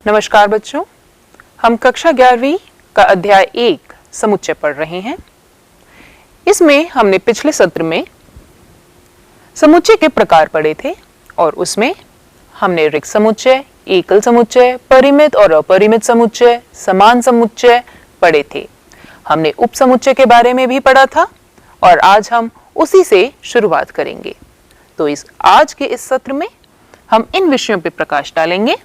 नमस्कार बच्चों, हम कक्षा 11वीं का अध्याय 1 समुच्चय पढ़ रहे हैं। इसमें हमने पिछले सत्र में समुच्चय के प्रकार पढ़े थे और उसमें हमने रिक्त समुच्चय, एकल समुच्चय, परिमित और अपरिमित समुच्चय, समान समुच्चय पढ़े थे। हमने उपसमुच्चय के बारे में भी पढ़ा था और आज हम उसी से शुरुआत करेंगे। तो आज के इस सत्र में हम इन विषयों पर प्रकाश डालेंगे: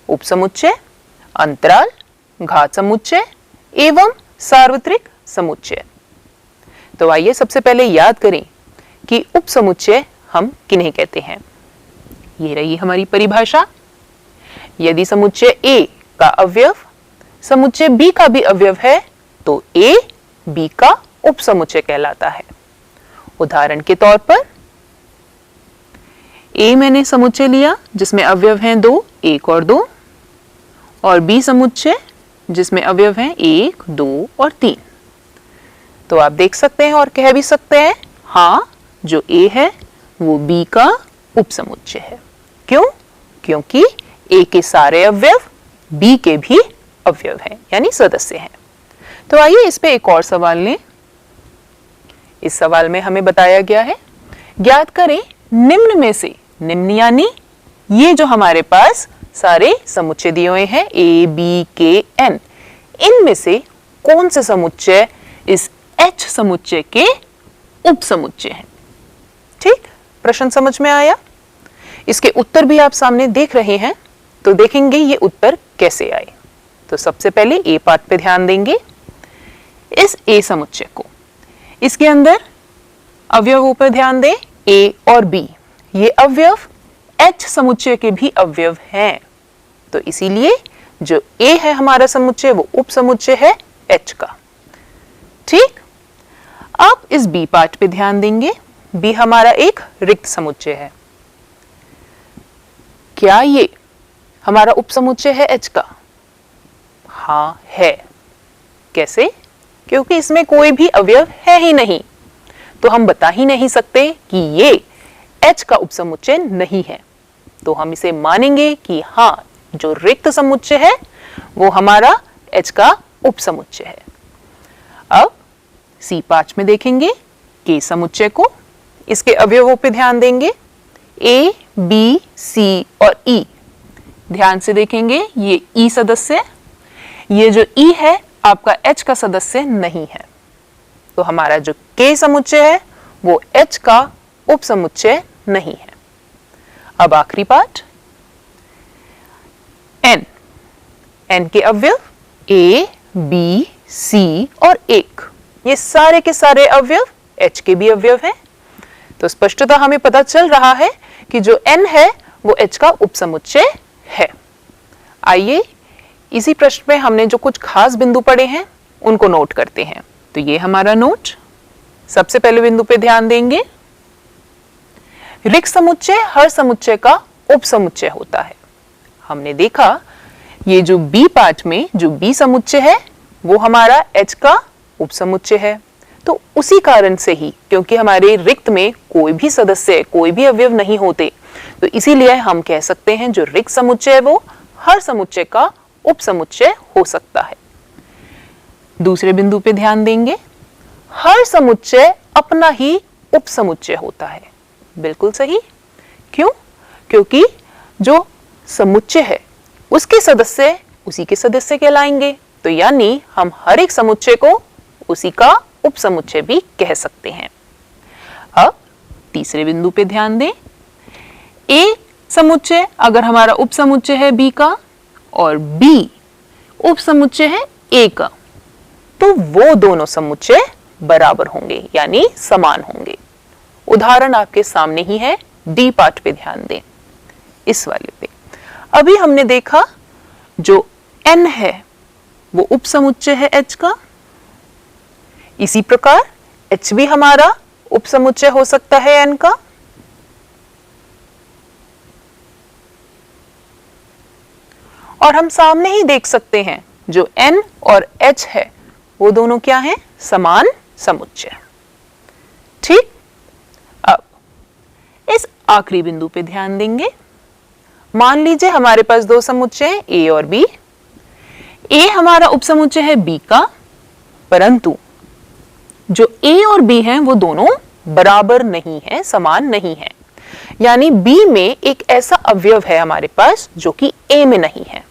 उपसमुच्चय, अंतराल, घात समुच्चय एवं सार्वत्रिक समुच्चय। तो आइए सबसे पहले याद करें कि उपसमुच्चय हम किन्हें कहते हैं। ये रही हमारी परिभाषा। यदि समुच्चय A का अवयव समुच्चय B का भी अवयव है तो A B का उपसमुच्चय कहलाता है। उदाहरण के तौर पर A मैंने समुच्चय लिया जिसमें अवयव हैं 2, 1 और 2, और B समुच्चय जिसमें अवयव हैं 1, 2 और 3। तो आप देख सकते हैं और कह भी सकते हैं, हाँ, जो A है वो B का उपसमुच्चय है। क्यों? क्योंकि A के सारे अवयव B के भी अवयव हैं, यानी सदस्य हैं। तो आइए इस पे एक और सवाल लें। इस सवाल में हमें बताया गया है, ज्ञात करें निम्न में से, निम्न यानी ये जो हमारे पास सारे समुच्चय दिए हुए हैं A, B, K, N, इनमें से कौन से समुच्चय इस H समुच्चय के उपसमुच्चय हैं। ठीक, प्रश्न समझ में आया? इसके उत्तर भी आप सामने देख रहे हैं, तो देखेंगे ये उत्तर कैसे आए। तो सबसे पहले A पार्ट पे ध्यान देंगे। इस A समुच्चय को, इसके अंदर अवयवों पर ध्यान दें, A और B, ये अवयव H समुच्चय के भी अवयव हैं। तो इसीलिए जो A है हमारा समुच्चय वो उपसमुच्चय है H का। ठीक, अब इस B पार्ट पे ध्यान देंगे। B हमारा एक रिक्त समुच्चय है। क्या ये हमारा उपसमुच्चय है H का? हाँ है। कैसे? क्योंकि इसमें कोई भी अवयव है ही नहीं, तो हम बता ही नहीं सकते कि ये H का उपसमुच्चय नहीं है। तो हम इसे मानेंगे कि हाँ, जो रिक्त समुच्चय है वो हमारा H का उपसमुच्चय है। अब C पार्ट में देखेंगे K समुच्चय को। इसके अवयवों पे ध्यान देंगे, A, B, C और E। ध्यान से देखेंगे, ये E सदस्य, ये जो E है आपका H का सदस्य नहीं है। तो हमारा जो K समुच्चय है वो H का उपसमुच्चय नहीं है। अब आखिरी पार्ट N। N के अवयव A, B, C और 1, ये सारे के सारे अवयव H के भी अवयव हैं। तो स्पष्टतः हमें पता चल रहा है कि जो N है वो H का उपसमुच्चय है। आइए इसी प्रश्न में हमने जो कुछ खास बिंदु पढ़े हैं उनको नोट करते हैं। तो ये हमारा नोट। सबसे पहले बिंदु पे ध्यान देंगे, रिक्त समुच्चय हर समुच्चय का उपसमुच्चय होता है। हमने देखा ये जो B पार्ट में जो B समुच्चय है वो हमारा H का उपसमुच्चय है। तो उसी कारण से ही, क्योंकि हमारे रिक्त में कोई भी सदस्य, कोई भी अवयव नहीं होते, तो इसीलिए हम कह सकते हैं जो रिक्त समुच्चय है वो हर समुच्चय का उपसमुच्चय हो सकता है। दूसरे बिंदु पे ध्यान देंगे, हर समुच्चय अपना ही उपसमुच्चय होता है। बिल्कुल सही। क्यों? क्योंकि जो समुच्चय है उसके सदस्य उसी के सदस्य कहलाएंगे। तो यानी हम हर एक समुच्चय को उसी का उपसमुच्चय भी कह सकते हैं। अब तीसरे बिंदु पे ध्यान दें, A समुच्चय अगर हमारा उपसमुच्चय है B का और B उपसमुच्चय है A का, तो वो दोनों समुच्चय बराबर होंगे, यानी समान होंगे। उदाहरण आपके सामने ही है, D पार्ट पे ध्यान दें, इस वाले पे। अभी हमने देखा जो N है वो उपसमुच्चय है H का। इसी प्रकार H भी हमारा उपसमुच्चय हो सकता है N का। और हम सामने ही देख सकते हैं जो N और H है वो दोनों क्या हैं? समान समुच्चय। ठीक, अब इस आखिरी बिंदु पे ध्यान देंगे। मान लीजिए हमारे पास दो समुच्चय हैं ए और बी। ए हमारा उपसमुच्चय है बी का, परंतु जो ए और बी हैं वो दोनों बराबर नहीं है, समान नहीं है। यानी बी में एक ऐसा अवयव है हमारे पास जो कि ए में नहीं है।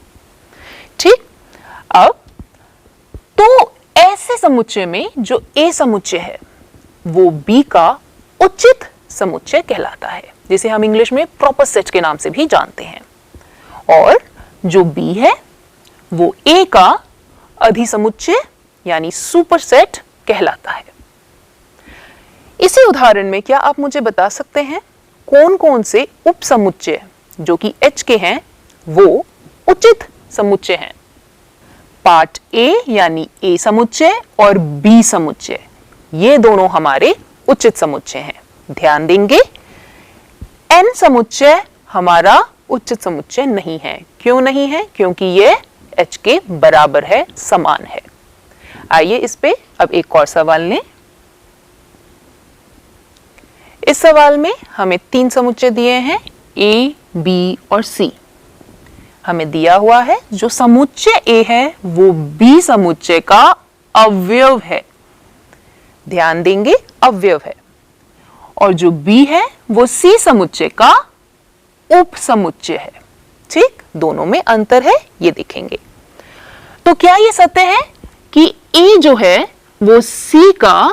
ठीक, अब तो ऐसे समुच्चय में जो ए समुच्चय है वो बी का उचित समुच्चय कहलाता है, जिसे हम इंग्लिश में प्रॉपर सेट के नाम से भी जानते हैं। और जो बी है वो ए का अधिसमुच्चय यानी सुपरसेट कहलाता है। इसी उदाहरण में क्या आप मुझे बता सकते हैं कौन कौन से उपसमुच्चय जो कि H के हैं वो उचित समुच्चय हैं? पार्ट ए यानी ए समुच्चय और बी समुच्चय, ये दोनों हमारे उचित समुच्चय हैं। ध्यान देंगे, N समुच्चय हमारा उचित समुच्चय नहीं है। क्यों नहीं है? क्योंकि ये H के बराबर है, समान है। आइए इस पे अब एक और सवाल लें। इस सवाल में हमें तीन समुच्चय दिए हैं A, B और C। हमें दिया हुआ है जो समुच्चय A है वो B समुच्चय का अवयव है। ध्यान देंगे, अवयव है। और जो B है वो C समुच्चय का उपसमुच्चय है। ठीक, दोनों में अंतर है, ये देखेंगे। तो क्या ये सत्य है कि A जो है वो C का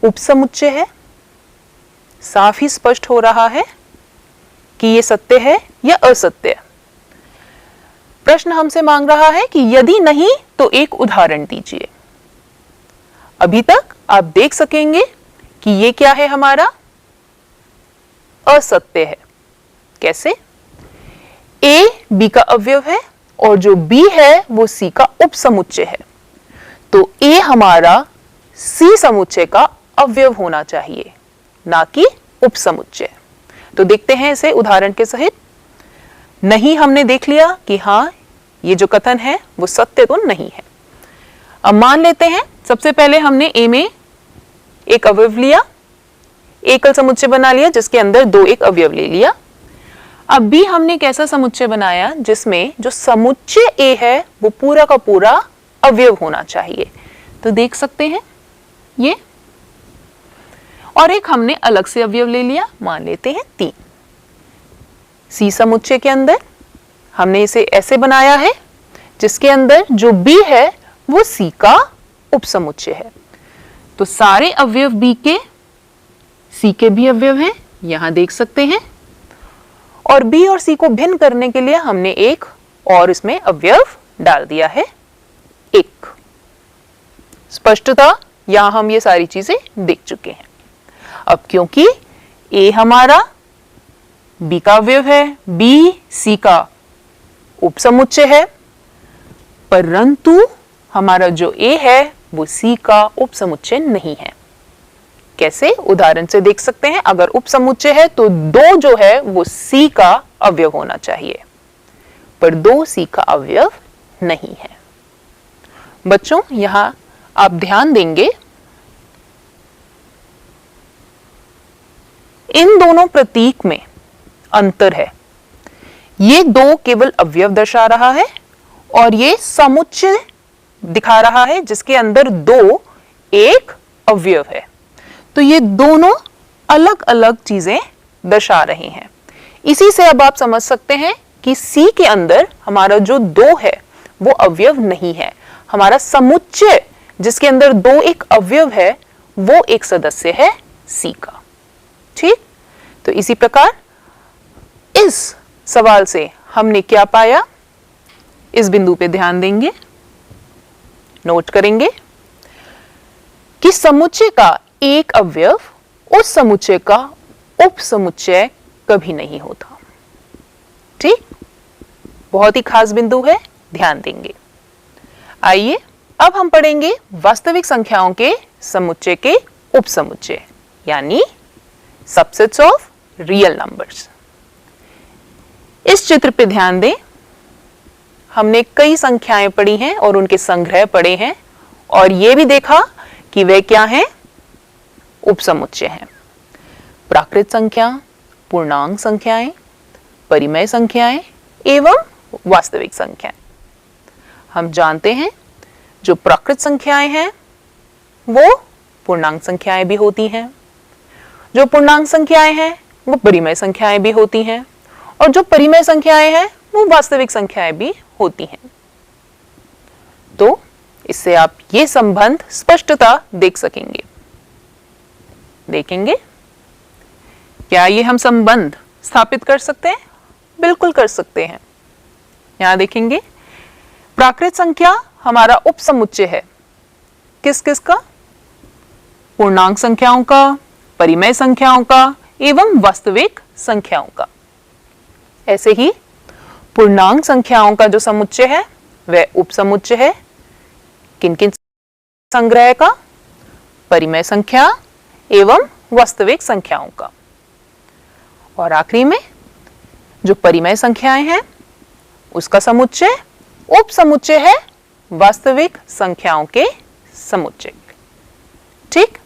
उपसमुच्चय है? साफ ही स्पष्ट हो रहा है कि ये सत्य है या असत्य। प्रश्न हमसे मांग रहा है कि यदि नहीं तो एक उदाहरण दीजिए। अभी तक आप देख सकेंगे कि ये क्या है, हमारा असत्य है। कैसे? A B का अवयव है और जो B है वो C का उपसमुच्चय है, तो A हमारा C समुच्चय का अवयव होना चाहिए, ना कि उपसमुच्चय। तो देखते हैं इसे उदाहरण के सहित। नहीं, हमने देख लिया कि हाँ, ये जो कथन है वो सत्य तो नहीं है। अब मान लेते हैं, सबसे पहले हमने A में एक अवयव लिया, एकल समुच्चय बना लिया जिसके अंदर दो एक अवयव ले लिया। अब B हमने एक ऐसा समुच्चय बनाया जिसमें जो समुच्चय A है वो पूरा का पूरा अवयव होना चाहिए। तो देख सकते हैं ये, और एक हमने अलग से अवयव ले लिया, मान लेते हैं 3। C समुच्चय के अंदर हमने इसे ऐसे बनाया है जिसके अंदर जो B है वो C का उपसमुच्चय है। तो सारे अवयव B के C के भी अवयव हैं, यहां देख सकते हैं। और B और C को भिन्न करने के लिए हमने एक और इसमें अवयव डाल दिया है, 1। स्पष्टता, यहां हम ये सारी चीजें देख चुके हैं। अब क्योंकि A हमारा B का अवयव है, B C का उपसमुच्चय है, परंतु हमारा जो A है वो C का उपसमुच्चय नहीं है। कैसे? उदाहरण से देख सकते हैं। अगर उपसमुच्चय है तो 2 जो है वो C का अवयव होना चाहिए, पर 2 C का अवयव नहीं है। बच्चों, यहां आप ध्यान देंगे, इन दोनों प्रतीक में अंतर है। ये 2 केवल अवयव दर्शा रहा है और ये समुच्चय दिखा रहा है जिसके अंदर 2 एक अवयव है। तो ये दोनों अलग अलग चीजें दर्शा रहे हैं। इसी से अब आप समझ सकते हैं कि C के अंदर हमारा जो 2 है वो अवयव नहीं है। हमारा समुच्चय जिसके अंदर 2 एक अवयव है वो एक सदस्य है C का। ठीक, तो इसी प्रकार इस सवाल से हमने क्या पाया, इस बिंदु पे ध्यान देंगे, नोट करेंगे कि समुच्चय का एक अवयव उस समुच्चय का उपसमुच्चय कभी नहीं होता। ठीक, बहुत ही खास बिंदु है, ध्यान देंगे। आइए अब हम पढ़ेंगे वास्तविक संख्याओं के समुच्चय के उपसमुच्चय, यानी सबसेट्स ऑफ रियल नंबर्स। इस चित्र पे ध्यान दें, हमने कई संख्याएं पढ़ी हैं और उनके संग्रह पढ़े हैं, और यह भी देखा कि वे क्या हैं, उपसमुच्चय हैं। प्राकृत संख्या, पूर्णांक संख्याएं, परिमेय संख्याएं एवं वास्तविक संख्याएं। हम जानते हैं जो प्राकृत संख्याएं हैं वो पूर्णांक संख्याएं भी होती हैं, जो पूर्णांक संख्याएं हैं वो परिमेय संख्याएं भी होती हैं, और जो परिमेय संख्याएं हैं वो वास्तविक संख्याएं भी होती हैं। तो इससे आप ये संबंध स्पष्टता देख सकेंगे। देखेंगे क्या ये हम संबंध स्थापित कर सकते हैं? बिल्कुल कर सकते हैं। यहां देखेंगे प्राकृत संख्या हमारा उपसमुच्चय है किस किस का? पूर्णांक संख्याओं का, परिमेय संख्याओं का एवं वास्तविक संख्याओं का। ऐसे ही पूर्णांक संख्याओं का जो समुच्चय है वह उपसमुच्चय है किन किन संग्रह का? परिमेय संख्या एवं वास्तविक संख्याओं का। और आखिरी में जो परिमेय संख्याएं हैं उसका समुच्चय उपसमुच्चय है वास्तविक संख्याओं के समुच्चय। ठीक,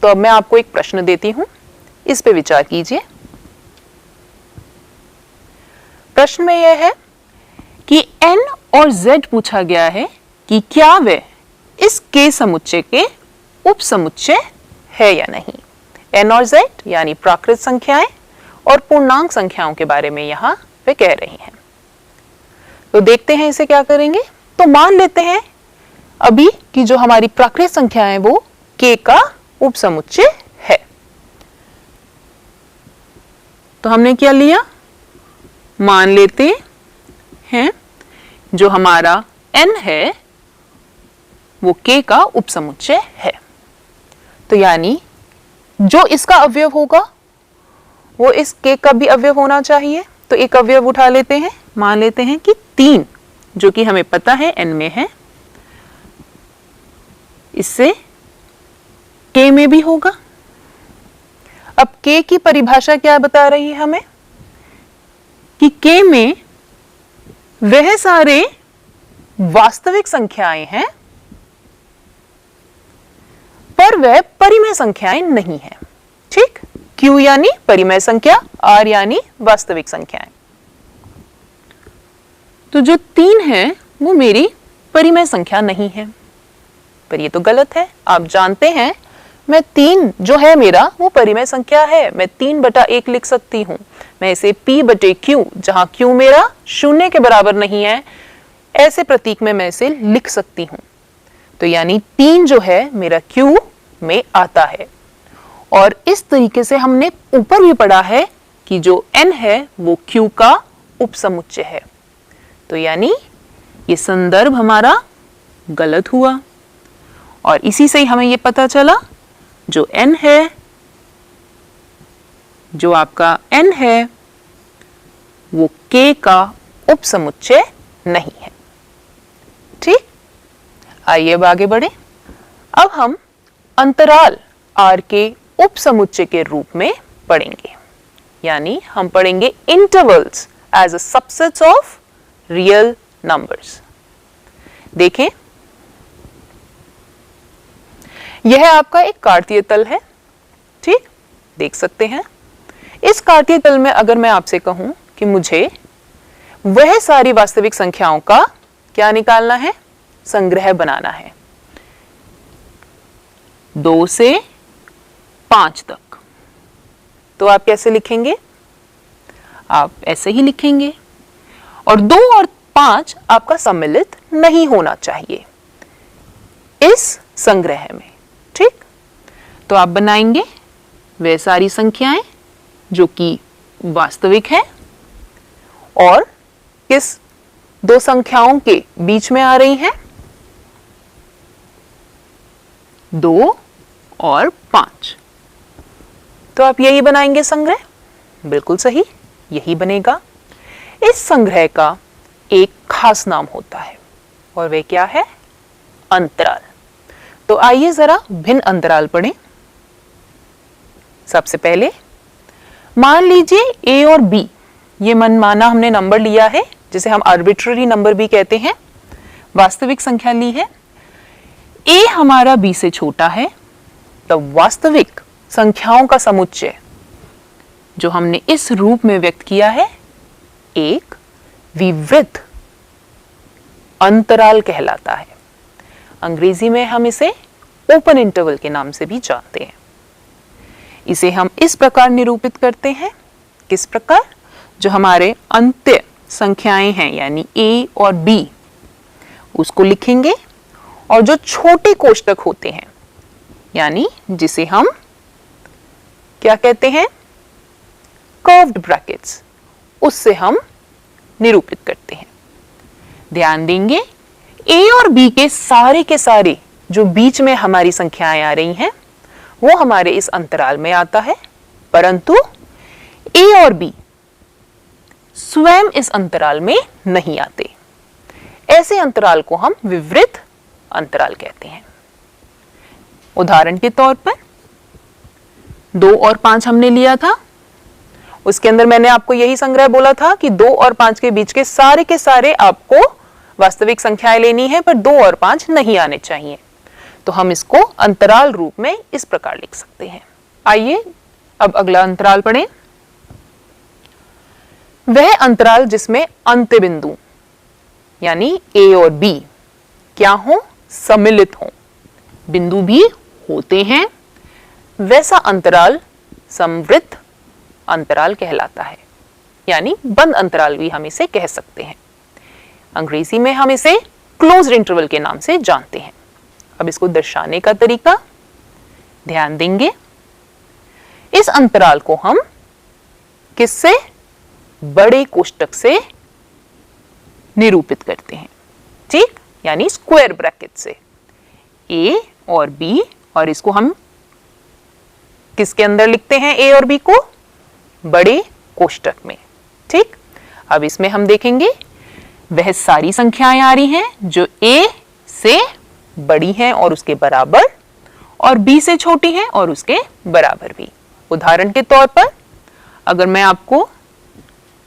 तो अब मैं आपको एक प्रश्न देती हूं, इस पे विचार कीजिए। प्रश्न में यह है कि n और z पूछा गया है कि क्या वे इस k समुच्चय के उपसमुच्चय है या नहीं। n और z यानी प्राकृत संख्याएं और पूर्णांक संख्याओं के बारे में यहां वे कह रही हैं। तो देखते हैं इसे क्या करेंगे। तो मान लेते हैं अभी कि जो हमारी प्राकृत संख्या है वो k का उपसमुच्चय है। तो हमने क्या लिया? मान लेते हैं जो हमारा n है वो k का उपसमुच्चय है। तो यानी जो इसका अवयव होगा वो इस k का भी अवयव होना चाहिए। तो एक अवयव उठा लेते हैं, मान लेते हैं कि 3 जो कि हमें पता है n में है, इससे k में भी होगा। अब k की परिभाषा क्या बता रही है हमें कि k में वह सारे वास्तविक संख्याएं हैं पर वह परिमेय संख्याएं नहीं है। ठीक, q यानी परिमेय संख्या, r यानी वास्तविक संख्याएं। तो जो 3 है वो मेरी परिमेय संख्या नहीं है। पर ये तो गलत है। आप जानते हैं मैं 3 जो है मेरा वो परिमेय संख्या है। मैं 3/1 लिख सकती हूं। मैं इसे p/q, जहां q मेरा 0 के बराबर नहीं है, ऐसे प्रतीक में मैं इसे लिख सकती हूं। तो यानी 3 जो है मेरा q में आता है। और इस तरीके से हमने ऊपर भी पढ़ा है कि जो n है वो q का उपसमुच्चय है। तो यानी ये संदर्भ हमारा गलत हुआ। और इसी से ही हमें ये पता चला जो n है, जो आपका n है वो k का उपसमुच्चय नहीं है। ठीक, आइए अब आगे बढ़े। अब हम अंतराल r के उपसमुच्चय के रूप में पढ़ेंगे, यानी हम पढ़ेंगे intervals as a subsets of real numbers. देखें, यह आपका एक कार्तीय तल है। ठीक, देख सकते हैं। इस कार्तीय तल में अगर मैं आपसे कहूं कि मुझे वह सारी वास्तविक संख्याओं का क्या निकालना है, संग्रह बनाना है 2 से 5 तक, तो आप कैसे लिखेंगे? आप ऐसे ही लिखेंगे। और 2 और 5 आपका सम्मिलित नहीं होना चाहिए इस संग्रह में। ठीक, तो आप बनाएंगे वे सारी संख्याएं जो कि वास्तविक है और किस 2 संख्याओं के बीच में आ रही हैं, 2 और 5। तो आप यही बनाएंगे संग्रह। बिल्कुल सही, यही बनेगा। इस संग्रह का एक खास नाम होता है और वह क्या है? अंतराल। तो आइए जरा भिन्न अंतराल पढ़ें। सबसे पहले मान लीजिए a और b, ये मनमाना हमने नंबर लिया है जिसे हम आर्बिट्ररी नंबर भी कहते हैं, वास्तविक संख्या ली है। a हमारा b से छोटा है, तब वास्तविक संख्याओं का समुच्चय जो हमने इस रूप में व्यक्त किया है एक विवृत अंतराल कहलाता है। अंग्रेजी में हम इसे ओपन इंटरवल के नाम से भी जानते हैं। इसे हम इस प्रकार निरूपित करते हैं, किस प्रकार? जो हमारे अंत्य संख्याएं हैं यानी a और b उसको लिखेंगे, और जो छोटे कोष्टक होते हैं यानी जिसे हम क्या कहते हैं, कर्व्ड ब्रैकेट्स, उससे हम निरूपित करते हैं। ध्यान देंगे a और b के सारे जो बीच में हमारी संख्याएं आ रही हैं वो हमारे इस अंतराल में आता है, परंतु a और b स्वयं इस अंतराल में नहीं आते। ऐसे अंतराल को हम विवृत अंतराल कहते हैं। उदाहरण के तौर पर 2 और 5 हमने लिया था, उसके अंदर मैंने आपको यही संग्रह बोला था कि 2 और 5 के बीच के सारे आपको वास्तविक संख्याएं लेनी है, पर 2 और 5 नहीं आने चाहिए। तो हम इसको अंतराल रूप में इस प्रकार लिख सकते हैं। आइए अब अगला अंतराल पढ़ें। वह अंतराल जिसमें अंत्य बिंदु यानी a और b क्या हो, सम्मिलित हो, बिंदु भी होते हैं, वैसा अंतराल समवृत्त अंतराल कहलाता है, यानी बंद अंतराल भी हम इसे कह सकते हैं। अंग्रेजी में हम इसे क्लोज्ड इंटरवल के नाम से जानते हैं। अब इसको दर्शाने का तरीका ध्यान देंगे। इस अंतराल को हम किससे, बड़े कोष्टक से निरूपित करते हैं, ठीक, यानी स्क्वायर ब्रैकेट से a और b, और इसको हम किसके अंदर लिखते हैं, a और b को बड़े कोष्टक में, ठीक। अब इसमें हम देखेंगे वह सारी संख्याएं आ रही हैं जो a से बड़ी हैं और उसके बराबर, और b से छोटी हैं और उसके बराबर भी। उदाहरण के तौर पर अगर मैं आपको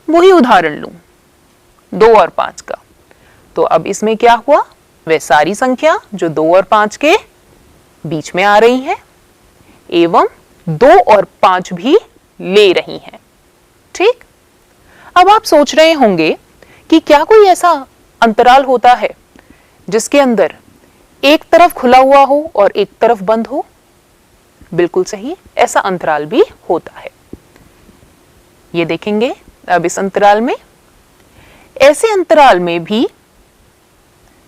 वही उदाहरण लूं 2 और 5 का, तो अब इसमें क्या हुआ, वह सारी संख्या जो 2 और 5 के बीच में आ रही है एवं 2 और 5 भी ले रही हैं, ठीक। अब आप सोच रहे होंगे कि क्या कोई ऐसा अंतराल होता है जिसके अंदर एक तरफ खुला हुआ हो और एक तरफ बंद हो? बिल्कुल सही, ऐसा अंतराल भी होता है। ये देखेंगे अब इस अंतराल में, ऐसे अंतराल में भी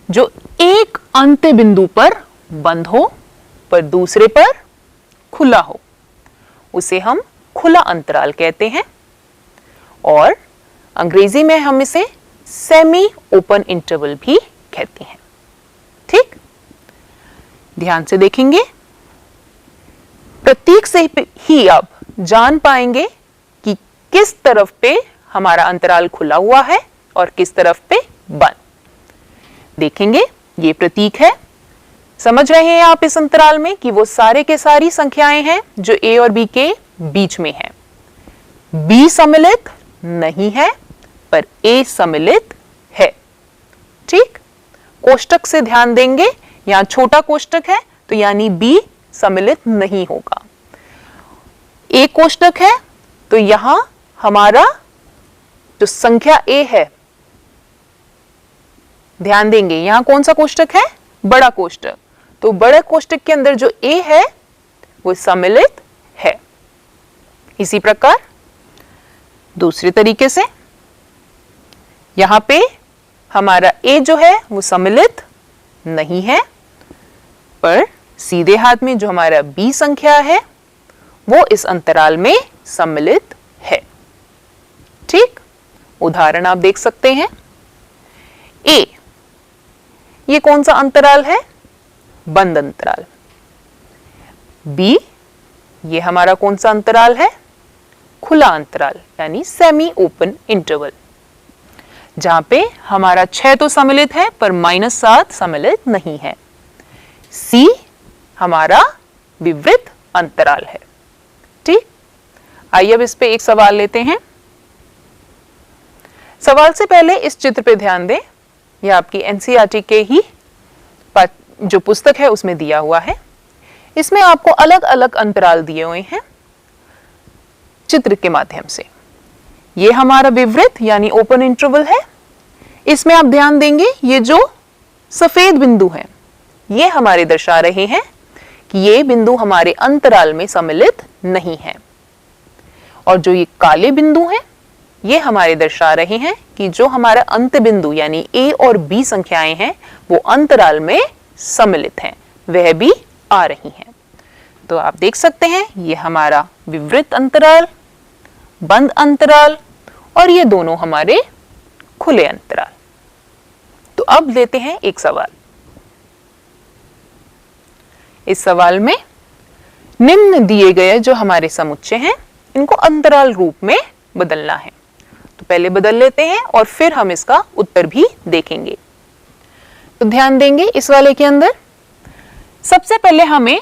जो एक अंत्य बिंदु पर बंद हो पर दूसरे पर खुला हो, उसे हम खुला अंतराल कहते हैं, और अंग्रेजी में हम इसे सेमी ओपन इंटरवल भी कहते हैं, ठीक। ध्यान से देखेंगे, प्रतीक से ही आप जान पाएंगे कि किस तरफ पे हमारा अंतराल खुला हुआ है और किस तरफ पे बंद। देखेंगे ये प्रतीक है, समझ रहे हैं आप इस अंतराल में कि वो सारे के सारी संख्याएं हैं जो a और b के बीच में है। b सम्मिलित नहीं है पर a सम्मिलित है, ठीक। कोष्टक से ध्यान देंगे, यहां छोटा कोष्टक है तो यानी b सम्मिलित नहीं होगा। a कोष्टक है तो यहां हमारा जो संख्या a है, ध्यान देंगे यहां कौन सा कोष्टक है, बड़ा कोष्टक, तो बड़े कोष्टक के अंदर जो a है वो सम्मिलित है। इसी प्रकार दूसरे तरीके से यहां पे हमारा a जो है वो सम्मिलित नहीं है, पर सीधे हाथ में जो हमारा b संख्या है वो इस अंतराल में सम्मिलित है, ठीक। उदाहरण आप देख सकते हैं, a ये कौन सा अंतराल है, बंद अंतराल। b ये हमारा कौन सा अंतराल है, खुला अंतराल यानी सेमी ओपन इंटरवल, जहां पे हमारा 6 तो सम्मिलित है पर -7 सम्मिलित नहीं है। c हमारा विवृत अंतराल है, ठीक। आइए अब इस पे एक सवाल लेते हैं। सवाल से पहले इस चित्र पे ध्यान दें, यह आपकी एनसीईआरटी के ही जो पुस्तक है उसमें दिया हुआ है। इसमें आपको अलग अलग अंतराल दिए हुए हैं चित्र के माध्यम से। ये हमारा विवृत यानी ओपन इंटरवल है। इसमें आप ध्यान देंगे ये जो सफेद बिंदु हैं ये हमारे दर्शा रहे हैं कि ये बिंदु हमारे अंतराल में सम्मिलित नहीं है, और जो ये काले बिंदु हैं ये हमारे दर्शा रहे हैं कि जो हमारा अंत बिंदु यानी A और B संख्याएं हैं वो अंतराल में सम्मिलित हैं, वह भी आ रही हैं। तो आप देख सकते हैं ये हमारा विवृत अंतराल, बंद अंतराल और ये दोनों हमारे खुले अंतराल। तो अब लेते हैं एक सवाल। इस सवाल में निम्न दिए गए जो हमारे समुच्चय हैं इनको अंतराल रूप में बदलना है। तो पहले बदल लेते हैं और फिर हम इसका उत्तर भी देखेंगे। तो ध्यान देंगे इस वाले के अंदर सबसे पहले हमें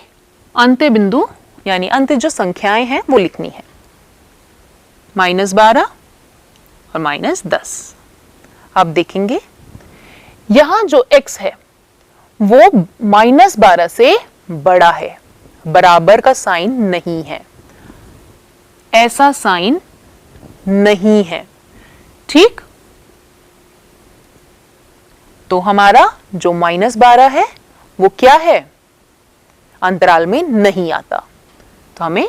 अंत्य बिंदु यानी अंत्य जो संख्याएं हैं वो लिखनी है, -12 और -10। आप देखेंगे यहां जो x है वो -12 से बड़ा है, बराबर का साइन नहीं है, ऐसा साइन नहीं है, ठीक। तो हमारा जो -12 है वो क्या है, अंतराल में नहीं आता, तो हमें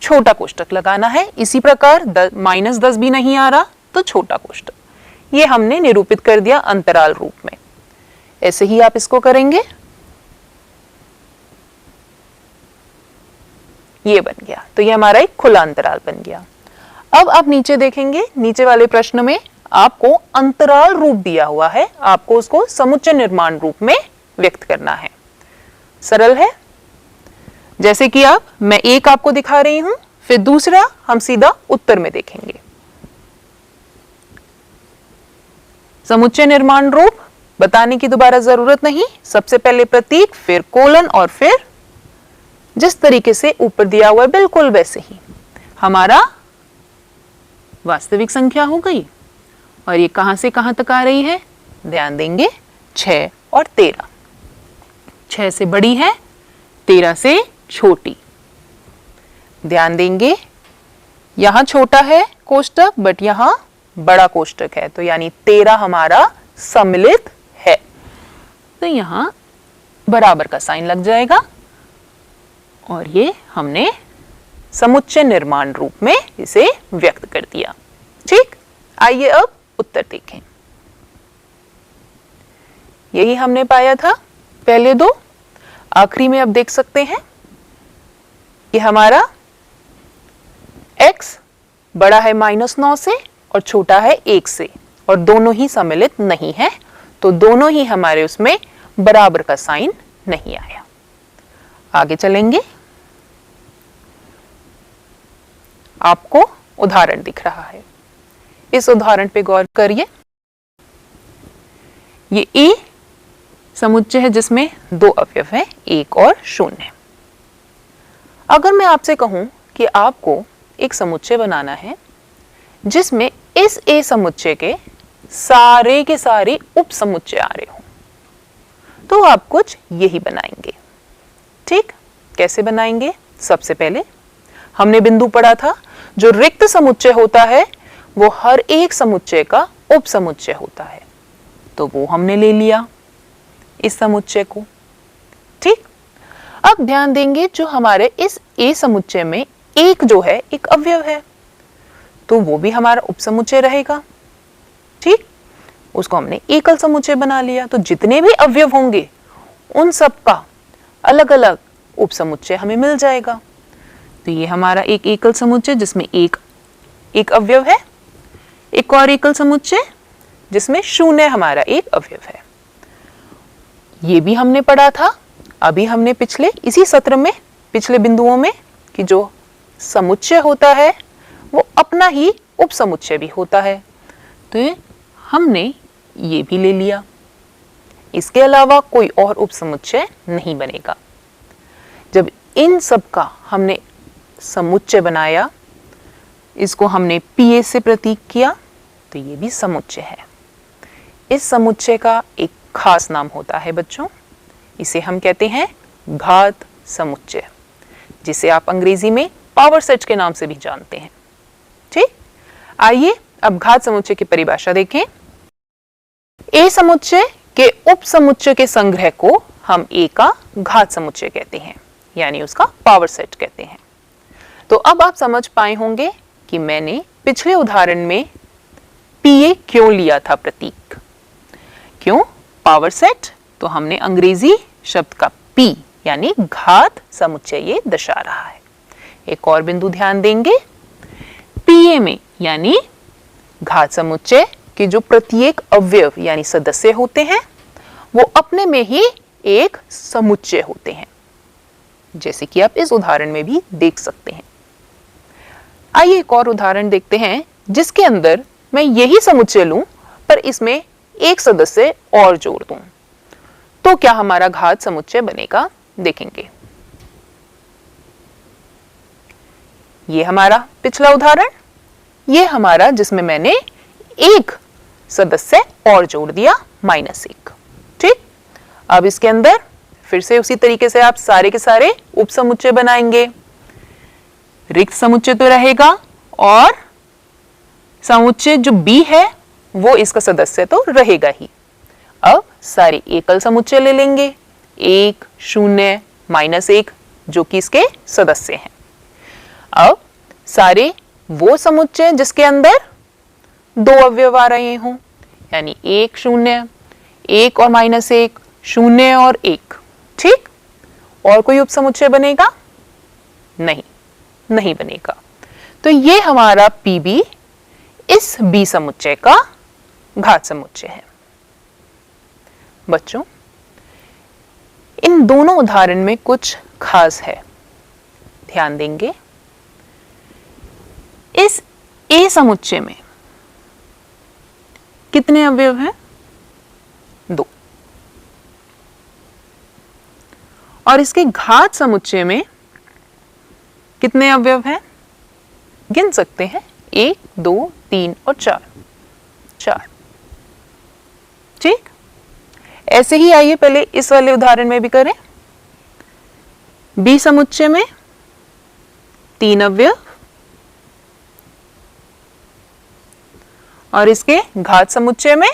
छोटा कोष्टक लगाना है। इसी प्रकार -10 भी नहीं आ रहा तो छोटा कोष्टक, ये हमने निरूपित कर दिया अंतराल रूप में। ऐसे ही आप इसको करेंगे, ये बन गया। तो ये हमारा एक खुला अंतराल बन गया। अब आप नीचे देखेंगे, नीचे वाले प्रश्न में आपको अंतराल रूप दिया हुआ है, आपको उसको समुच्चय निर्माण रूप में व्यक्त करना है। सरल है, जैसे कि मैं एक आपको दिखा रही हूं, फिर दूसरा हम सीधा उत्तर में देखेंगे। समुच्चय निर्माण रूप बताने की दोबारा जरूरत नहीं, सबसे पहले प्रतीक, फिर कोलन और फिर जिस तरीके से ऊपर दिया हुआ है बिल्कुल वैसे ही हमारा वास्तविक संख्या हो गई। और ये कहां से कहां तक आ रही है, ध्यान देंगे 6 और 13, 6 से बड़ी है, 13 से छोटी। ध्यान देंगे यहां छोटा है कोष्टक बट यहां बड़ा कोष्टक है, तो यानी 13 हमारा सम्मिलित है, तो यहां बराबर का साइन लग जाएगा और ये हमने समुच्चय निर्माण रूप में इसे व्यक्त कर दिया। ठीक, आइए अब उत्तर देखें। यही हमने पाया था पहले दो, आखिरी में अब देख सकते हैं कि हमारा x बड़ा है -9 से और छोटा है 1 से, और दोनों ही सम्मिलित नहीं है, तो दोनों ही हमारे उसमें बराबर का साइन नहीं आया। आगे चलेंगे, आपको उदाहरण दिख रहा है, इस उदाहरण पे गौर करिए। ये ए समुच्चय है जिसमें 2 अवयव हैं, 1 और 0। अगर मैं आपसे कहूं कि आपको एक समुच्चय बनाना है जिसमें इस ए समुच्चय के सारे उप समुच्चय आ रहे हो, तो आप कुछ यही बनाएंगे। ठीक, कैसे बनाएंगे? सबसे पहले हमने बिंदु पढ़ा था, जो रिक्त समुच्चय होता है वो हर एक समुच्चय का उप समुच्चय होता है, तो वो हमने ले लिया इस समुच्चय को। ठीक, अब ध्यान देंगे जो हमारे इस ए समुच्चय में एक जो है एक अवयव है, तो वो भी हमारा उप समुच्चय रहेगा। ठीक, उसको हमने एकल समुच्चय बना लिया, तो जितने भी अवयव होंगे उन सब का अलग अलग उप समुच्चय हमें मिल जाएगा। तो ये हमारा एक एकल समुच्चय जिसमें एक अवयव है, एक और एकल समुच्चय जिसमें 0 हमारा एक अवयव है। ये भी हमने पढ़ा था अभी हमने पिछले इसी सत्र में पिछले बिंदुओं में कि जो समुच्चय होता है वो अपना ही उप समुच्चय भी होता है, तो ये हमने ये भी ले लिया। इसके अलावा कोई और उप समुच्चय नहीं बनेगा। जब इन सब का हमने समुच्चय बनाया, इसको हमने पीए से प्रतीक किया, तो ये भी समुच्चय है। इस समुच्चय का एक खास नाम होता है बच्चों, इसे हम कहते हैं घात समुच्चय, जिसे आप अंग्रेजी में पावर सेट के नाम से भी जानते हैं। ठीक, आइए अब घात समुच्चय की परिभाषा देखें। ए समुच्चय के उप समुच्चय के संग्रह को हम ए का घात समुच्चय कहते हैं, यानी उसका पावर सेट कहते हैं। तो अब आप समझ पाए होंगे कि मैंने पिछले उदाहरण में पीए क्यों लिया था प्रतीक। क्यों पावर सेट? तो हमने अंग्रेजी शब्द का पी यानी घात समुच्चय ये दर्शा रहा है। एक और बिंदु ध्यान देंगे, पीए में यानी घात समुच्चय के जो प्रत्येक अवयव यानी सदस्य होते हैं वो अपने में ही एक समुच्चय होते हैं, जैसे कि आप इस उदाहरण में भी देख सकते हैं। आइए एक और उदाहरण देखते हैं जिसके अंदर मैं यही समुच्चय लूं पर इसमें एक सदस्य और जोड़ दूं, तो क्या हमारा घात समुच्चय बनेगा, देखेंगे। ये हमारा पिछला उदाहरण, ये हमारा जिसमें मैंने एक सदस्य और जोड़ दिया -1। ठीक, अब इसके अंदर फिर से उसी तरीके से आप सारे के सारे उप समुच्चय बनाएंगे। रिक्त समुच्चय तो रहेगा और समुच्चय जो बी है वो इसका सदस्य तो रहेगा ही। अब सारे एकल समुच्चय ले लेंगे, 1, 0, -1 जो कि इसके सदस्य हैं। अब सारे वो समुच्चय जिसके अंदर दो अवयव आ रहे हों, यानी 1, 0, 1 और -1, 0 और 1। ठीक, और कोई उपसमुच्चय बनेगा? नहीं बनेगा। तो ये हमारा पीबी इस बी समुच्चय का घात समुच्चय है। बच्चों, इन दोनों उदाहरण में कुछ खास है, ध्यान देंगे। इस ए समुच्चय में कितने अवयव हैं? 2। और इसके घात समुच्चय में कितने अवयव हैं? गिन सकते हैं, 1, 2, 3 और 4। ठीक, ऐसे ही आइए पहले इस वाले उदाहरण में भी करें। बी समुच्चय में 3 अवयव और इसके घात समुच्चय में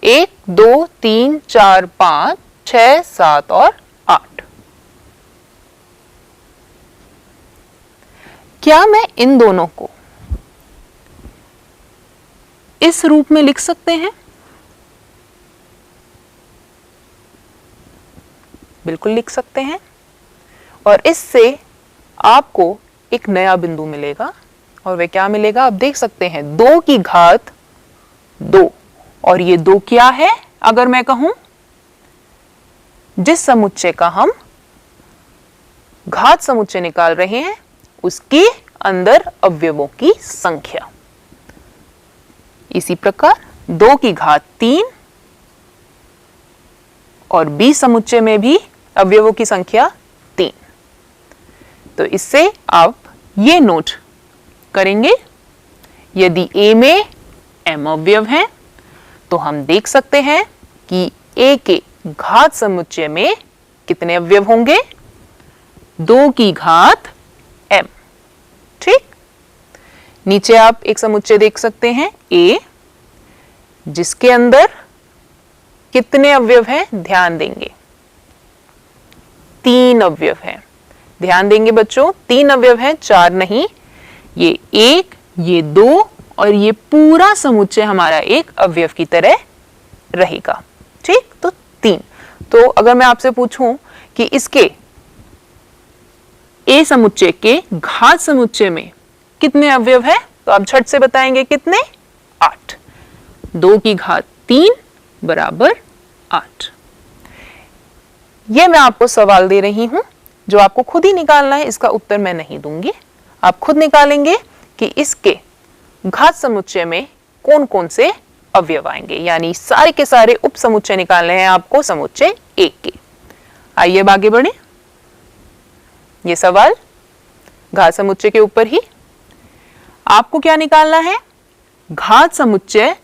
1, 2, 3, 4, 5, 6, 7 और 8। क्या मैं इन दोनों को इस रूप में लिख सकते हैं? बिल्कुल लिख सकते हैं, और इससे आपको एक नया बिंदु मिलेगा। और वह क्या मिलेगा आप देख सकते हैं, 2 की घात 2। और ये 2 क्या है? अगर मैं कहूं जिस समुच्चय का हम घात समुच्चय निकाल रहे हैं उसके अंदर अवयवों की संख्या। इसी प्रकार 2 की घात 3 और बी समुच्चय में भी अवयवों की संख्या 3। तो इससे आप ये नोट करेंगे, यदि ए में m अवयव हैं तो हम देख सकते हैं कि ए के घात समुच्चय में कितने अवयव होंगे? 2 की घात m। ठीक, नीचे आप एक समुच्चय देख सकते हैं a, जिसके अंदर कितने अवयव हैं? ध्यान देंगे, 3 अवयव हैं। ध्यान देंगे बच्चों, 3 अवयव हैं, 4 नहीं। ये 1, ये 2 और ये पूरा समुच्चय हमारा एक अवयव की तरह रहेगा। ठीक, तो 3। तो अगर मैं आपसे पूछूं कि इसके ए समुच्चय के घात समुच्चय में कितने अवयव है, तो आप झट से बताएंगे कितने? 8। 2 की घात 3 बराबर 8। यह मैं आपको सवाल दे रही हूं जो आपको खुद ही निकालना है, इसका उत्तर मैं नहीं दूंगी। आप खुद निकालेंगे कि इसके घात समुच्चय में कौन कौन से अवयव आएंगे, यानी सारे के सारे उप समुच्चय निकालने हैं आपको समुच्चय एक के। आइए अब आगे बढ़े। ये सवाल घात समुच्चय के ऊपर ही। आपको क्या निकालना है? घात समुच्चय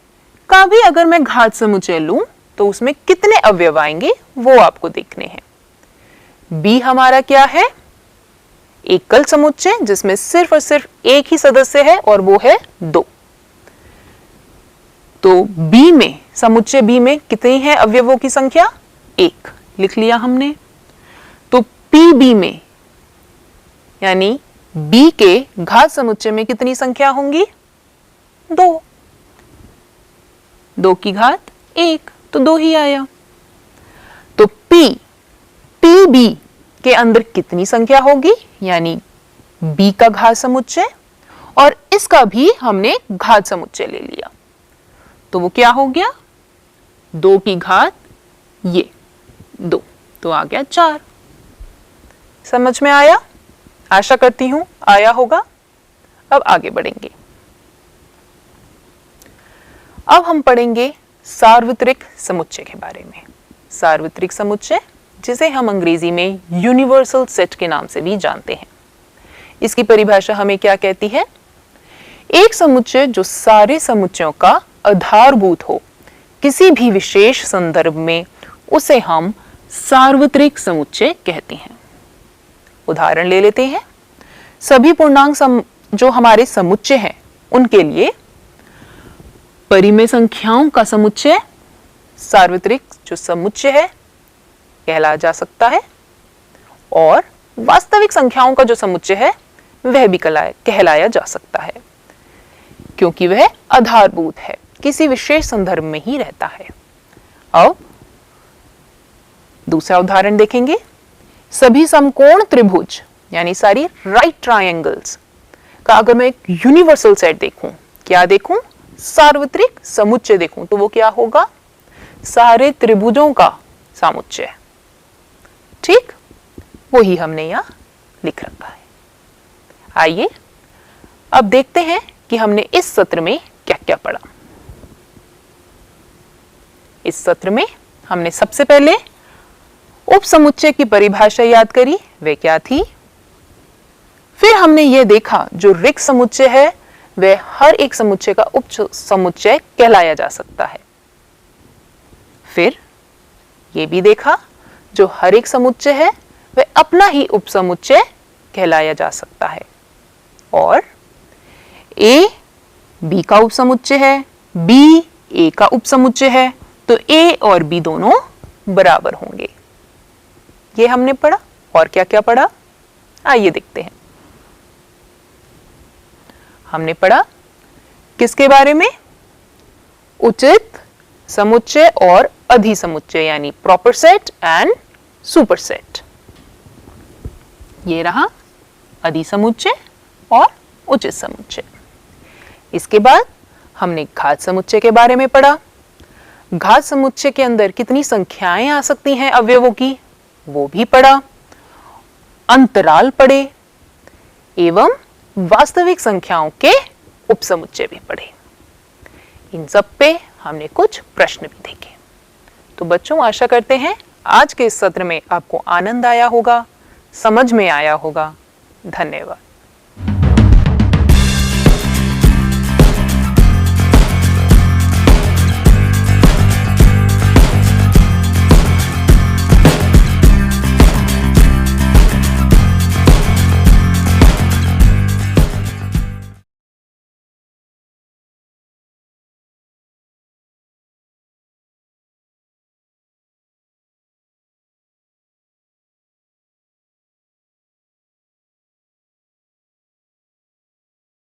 का भी अगर मैं घात समुच्चय लूं तो उसमें कितने अवयव आएंगे वो आपको देखने हैं। बी हमारा क्या है? एकल समुच्चय जिसमें सिर्फ और सिर्फ एक ही सदस्य है और वो है 2। तो बी में, समुच्चय बी में कितनी है अवयवों की संख्या? 1 लिख लिया हमने। तो पी बी में यानी बी के घात समुच्चय में कितनी संख्या होंगी? 2। 2 की घात 1, तो 2 ही आया। तो पी बी के अंदर कितनी संख्या होगी? यानी बी का घात समुच्चय और इसका भी हमने घात समुच्चय ले लिया, तो वो क्या हो गया? 2 की घात ये 2, तो आ गया 4। समझ में आया? आशा करती हूं आया होगा। अब आगे बढ़ेंगे। अब हम पढ़ेंगे सार्वत्रिक समुच्चय के बारे में। सार्वत्रिक समुच्चय, जिसे हम अंग्रेजी में यूनिवर्सल सेट के नाम से भी जानते हैं। इसकी परिभाषा हमें क्या कहती है? एक समुच्चय जो सारे समुच्चयों का आधारभूत हो किसी भी विशेष संदर्भ में, उसे हम सार्वत्रिक समुच्चय कहते हैं। उदाहरण ले लेते हैं। सभी पूर्णांक जो हमारे समुच्चय हैं उनके लिए परिमेय संख्याओं का समुच्चय सार्वत्रिक जो समुच्चय है कहला जा सकता है, और वास्तविक संख्याओं का जो समुच्चय है वह भी कहलाया जा सकता है, क्योंकि वह आधारभूत है, किसी विशेष संदर्भ में ही रहता है। अब दूसरा उदाहरण देखेंगे। सभी समकोण त्रिभुज यानी सारी राइट ट्रायंगल्स का अगर मैं एक यूनिवर्सल सेट देखूं, क्या देखूं? सार्वत्रिक समुच्चय देखूं, तो वो क्या होगा? सारे त्रिभुजों का समुच्चय। ठीक, वही हमने यहां लिख रखा है। आइए अब देखते हैं कि हमने इस सत्र में क्या क्या पढ़ा। इस सत्र में हमने सबसे पहले उपसमुच्चय की परिभाषा याद करी, वे क्या थी। फिर हमने यह देखा जो रिक्त समुच्चय है वह हर एक समुच्चय का उप समुच्चय कहलाया जा सकता है। फिर यह भी देखा जो हर एक समुच्चय है वह अपना ही उपसमुच्चय कहलाया जा सकता है, और ए बी का उपसमुच्चय है, बी ए का उपसमुच्चय है, तो ए और बी दोनों बराबर होंगे। ये हमने पढ़ा। और क्या क्या पढ़ा, आइए देखते हैं। हमने पढ़ा किसके बारे में? उचित समुच्चय और अधिसमुच्चय यानी proper set and super set. ये रहा अधिसमुच्चय और उचित समुच्चय। इसके बाद हमने घात समुच्चय के बारे में पढ़ा। घात समुच्चय के अंदर कितनी संख्याएं आ सकती हैं अवयवों की, वो भी पढ़ा। अंतराल पढ़े एवं वास्तविक संख्याओं के उपसमुच्चय भी पढ़े। इन सब पे हमने कुछ प्रश्न भी देखे। तो बच्चों, आशा करते हैं आज के इस सत्र में आपको आनंद आया होगा, समझ में आया होगा। धन्यवाद।